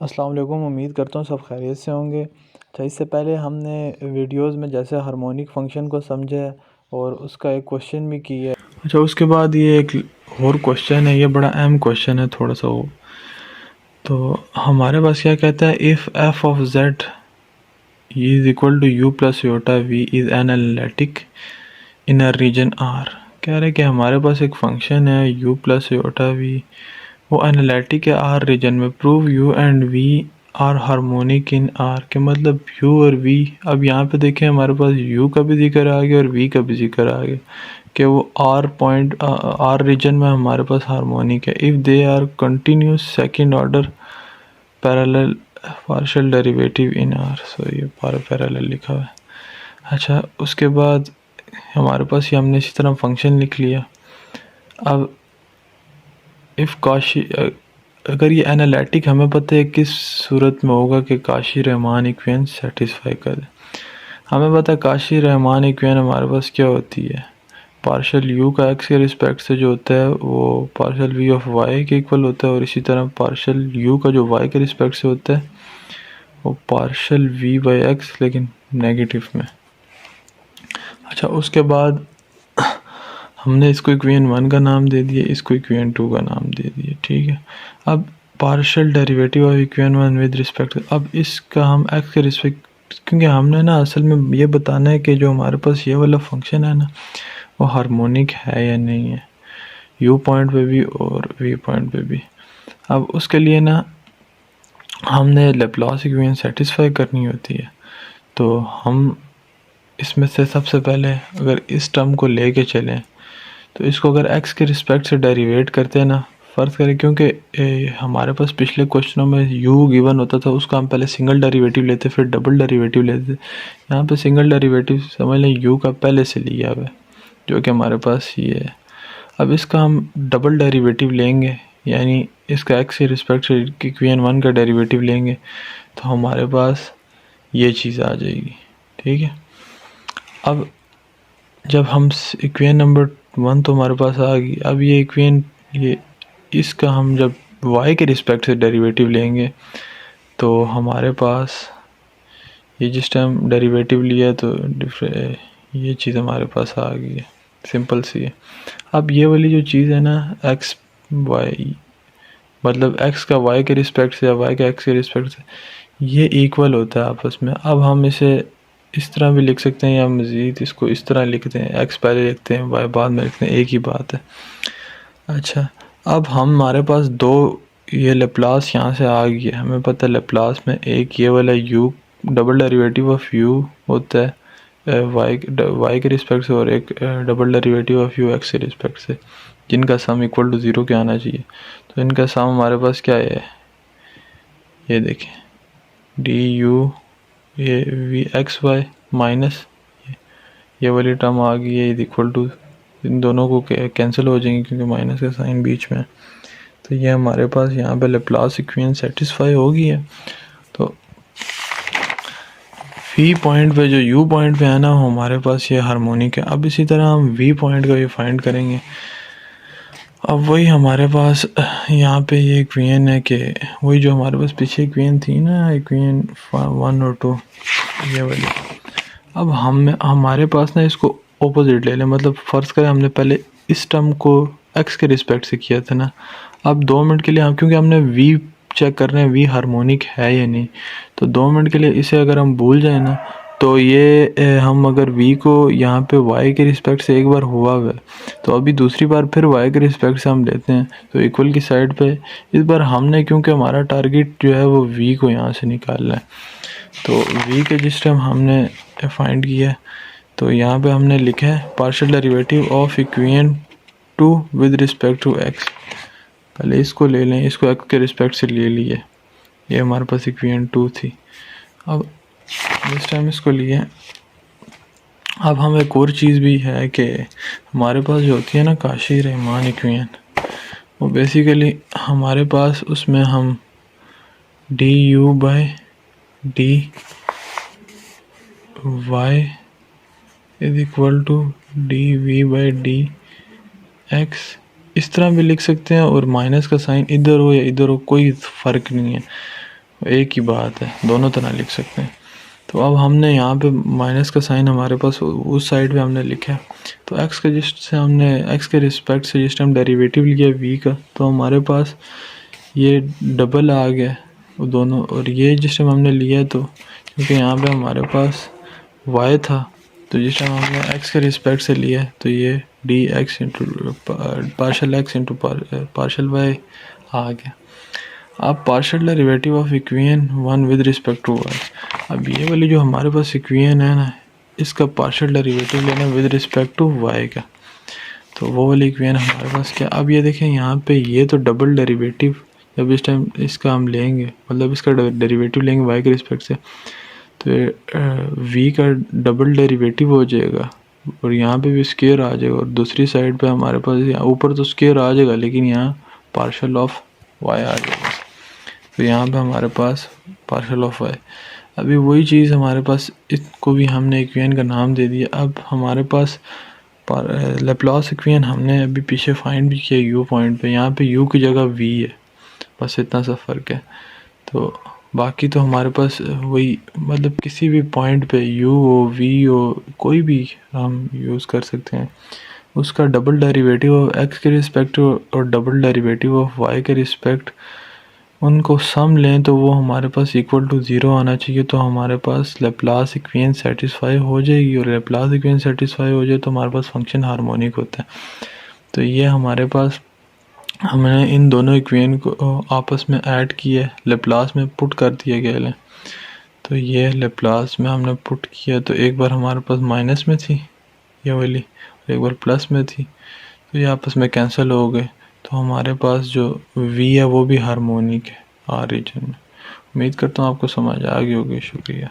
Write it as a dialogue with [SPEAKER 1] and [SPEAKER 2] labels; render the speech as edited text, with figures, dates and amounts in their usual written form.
[SPEAKER 1] अस्सलाम वालेकुम। उम्मीद करता हूँ सब खैरियत से होंगे। अच्छा, इससे पहले हमने वीडियोस में जैसे हार्मोनिक फंक्शन को समझा है और उसका एक क्वेश्चन भी किया है। अच्छा, उसके बाद ये एक और क्वेश्चन है, ये बड़ा अहम क्वेश्चन है थोड़ा सा वो। तो हमारे पास क्या कहता है, if F of Z is equal to U plus iota V is an analytic in a region R. कह रहे कि हमारे पास एक फंक्शन है यू प्लस योटा वी, वो एनालिटिक है आर रीजन में। Prove U and V are harmonic in R के मतलब यू और वी। अब यहाँ पे देखें हमारे पास यू का भी जिक्र आ गया और वी का भी जिक्र आ गया कि वो आर पॉइंट आर रीजन में हमारे पास हार्मोनिक है if they are continuous second order parallel partial derivative in R. So ये पैरेलल लिखा हुआ है। अच्छा, उसके बाद हमारे पास ये हमने इसी तरह फंक्शन लिख लिया। अब इफ़ काशी, अगर ये एनालिटिक हमें पता है किस सूरत में होगा कि काशी रहमान इक्वेशन सेटिस्फाई कर दे। हमें पता है काशी रहमान इक्वेशन हमारे पास क्या होती है, पार्शियल यू का एक्स के रिस्पेक्ट से जो होता है वो पार्शियल वी ऑफ वाई के इक्वल होता है, और इसी तरह पार्शियल यू का जो वाई के रिस्पेक्ट से होता है वो पार्शियल वी बाई एक्स लेकिन नेगेटिव में। अच्छा, उसके बाद हमने इसको इक्वेशन 1 का नाम दे दिया, इसको इक्वेशन 2 का नाम दे दिया, ठीक है। अब partial derivative of equation 1 with respect, अब इसका हम एक्स के रिस्पेक्ट, क्योंकि हमने ना असल में ये बताना है कि जो हमारे पास ये वाला फंक्शन है ना वो हार्मोनिक है या नहीं है, यू पॉइंट पे भी और वी पॉइंट पे भी। अब उसके लिए ना हमने लेप्लास इक्वेशन सेटिस्फाई करनी होती है। तो हम इसमें से सबसे पहले अगर इस टर्म को लेके चलें तो इसको अगर x के रिस्पेक्ट से डेरिवेट करते हैं ना, फ़र्ज़ करें, क्योंकि हमारे पास पिछले क्वेश्चनों में u गिवन होता था, उसका हम पहले सिंगल डेरिवेटिव लेते फिर डबल डेरिवेटिव लेते। यहाँ पे सिंगल डेरिवेटिव समझ लें u का पहले से लिया हुआ है जो कि हमारे पास ये है। अब इसका हम डबल डेरिवेटिव लेंगे, यानी इसका x के रिस्पेक्ट से इक्वेशन 1 का डेरिवेटिव लेंगे तो हमारे पास ये चीज़ आ जाएगी, ठीक है। अब जब हम इक्वेशन नंबर 1 तो हमारे पास आ गई, अब ये इक्वेशन ये इसका हम जब y के रिस्पेक्ट से डेरिवेटिव लेंगे तो हमारे पास ये जिस टाइम डेरिवेटिव लिया तो ये चीज़ हमारे पास आ गई है, सिंपल सी है। अब ये वाली जो चीज़ है ना x y, मतलब x का y के रिस्पेक्ट से या y का x के रिस्पेक्ट से, ये इक्वल होता है आपस में। अब हम इसे इस तरह भी लिख सकते हैं या मज़ीद इसको इस तरह लिखते हैं, x पहले लिखते हैं y बाद में लिखते हैं, एक ही बात है। अच्छा, अब हमारे पास दो ये लेप्लास यहाँ से आ गई है, हमें पता है लेप्लास में एक ये वाला u double derivative of u होता है y के रिस्पेक्ट से, और एक double derivative of u x के रिस्पेक्ट से, जिनका सम इक्वल टू 0 के आना चाहिए। तो इनका सम हमारे पास क्या है, ये देखें डी यू ये वी एक्स वाई माइनस ये वाली टर्म आ गई है, इक्वल टू, इन दोनों को कैंसिल हो जाएंगे क्योंकि माइनस का साइन बीच में है। तो ये हमारे पास यहाँ पे लेप्लास इक्वेशन सेटिस्फाई हो गई है। तो वी पॉइंट पे जो यू पॉइंट पे है ना हमारे पास ये हार्मोनिक है। अब इसी तरह हम वी पॉइंट का भी फाइंड करेंगे। अब वही हमारे पास यहाँ पे ये इक्वेशन है कि वही जो हमारे पास पीछे इक्वेशन थी ना, इक्वेशन 1 और 2 ये वाली। अब हमारे पास ना इसको ऑपोजिट ले लें, मतलब फ़र्ज़ करें हमने पहले इस टर्म को x के रिस्पेक्ट से किया था ना। अब 2 मिनट के लिए हम, क्योंकि हमने v चेक कर रहे हैं v हार्मोनिक है या नहीं, तो 2 मिनट के लिए इसे अगर हम भूल जाए ना तो ये हम अगर v को यहाँ पे y के रिस्पेक्ट से एक बार हुआ है तो अभी दूसरी बार फिर y के रिस्पेक्ट से हम लेते हैं तो इक्वल की साइड पे इस बार हमने, क्योंकि हमारा टारगेट जो है वो v को यहाँ से निकालना है, तो v के जिस टाइम हमने फाइंड किया है तो यहाँ पे हमने लिखा है partial derivative of equation 2 with respect to x। पहले इसको ले लें, इसको x के रिस्पेक्ट से ले लिए, ये हमारे पास इक्वेशन 2 थी। अब इस टाइम इसको लिए। अब हम एक और चीज़ भी है कि हमारे पास जो होती है ना काशी रहमान इक्वेशन, वो बेसिकली हमारे पास उसमें हम D U by D Y is equal to D V by D X इस तरह भी लिख सकते हैं, और माइनस का साइन इधर हो या इधर हो कोई फ़र्क नहीं है। एक ही बात है, दोनों तरह लिख सकते हैं। तो अब हमने यहाँ पे माइनस का साइन हमारे पास उस साइड पे हमने लिखा है। तो एक्स के एक्स के रिस्पेक्ट से जिस टाइम डेरिवेटिव लिया वी का, तो हमारे पास ये डबल आ गया दोनों। और ये जिस टाइम हमने लिया तो क्योंकि यहाँ पे हमारे पास y था, तो जिस टाइम हमने x के रिस्पेक्ट से लिया तो ये D X into partial X into partial Y आ गया। अब partial derivative of equation one with respect to Y. अब ये वाली जो हमारे पास इक्वेशन है ना, इसका पार्शियल डेरिवेटिव लेना विद रिस्पेक्ट टू वाई का, तो वो वाली इक्वेशन हमारे पास क्या। अब ये देखें यहाँ पे ये तो डबल डेरिवेटिव जब इस टाइम इसका हम लेंगे, मतलब इसका डेरिवेटिव लेंगे वाई के रिस्पेक्ट से, तो वी का डबल डेरिवेटिव हो जाएगा और यहाँ पे भी स्क्वायर आ जाएगा। और दूसरी साइड पे हमारे पास यहाँ ऊपर तो स्क्वायर आ जाएगा लेकिन यहाँ पार्शियल ऑफ वाई आ जाएगा। तो यहाँ पे हमारे पास पार्शियल ऑफ वाई। अभी वही चीज़ हमारे पास, इसको भी हमने इक्वेशन का नाम दे दिया। अब हमारे पास लैप्लास इक्वेशन हमने अभी पीछे फाइंड भी किया यू पॉइंट पे, यहाँ पे यू की जगह वी है, बस इतना सा फ़र्क है। तो बाकी तो हमारे पास वही, मतलब किसी भी पॉइंट पे यू हो वी हो कोई भी हम यूज़ कर सकते हैं। उसका डबल डेरिवेटिव ऑफ एक्स के रिस्पेक्ट और डबल डेरिवेटिव ऑफ वाई के रिस्पेक्ट, उनको सम लें तो वो हमारे पास इक्वल टू ज़ीरो आना चाहिए। तो हमारे पास लैप्लास इक्वेशन सेटिस्फाई हो जाएगी, और लैप्लास इक्वेशन सेटिस्फाई हो जाए तो हमारे पास फंक्शन हार्मोनिक होता है। तो ये हमारे पास, हमने इन दोनों इक्वेशन को आपस में ऐड किया, लैप्लास में पुट कर दिया गया है। तो ये लैप्लास में हमने पुट किया तो एक बार हमारे पास माइनस में थी ये वाली, और एक बार प्लस में थी, तो ये आपस में कैंसिल हो गए। तो हमारे पास जो v है वो भी हार्मोनिक है आर रीजन में। उम्मीद करता हूँ आपको समझ आ गई होगी। शुक्रिया।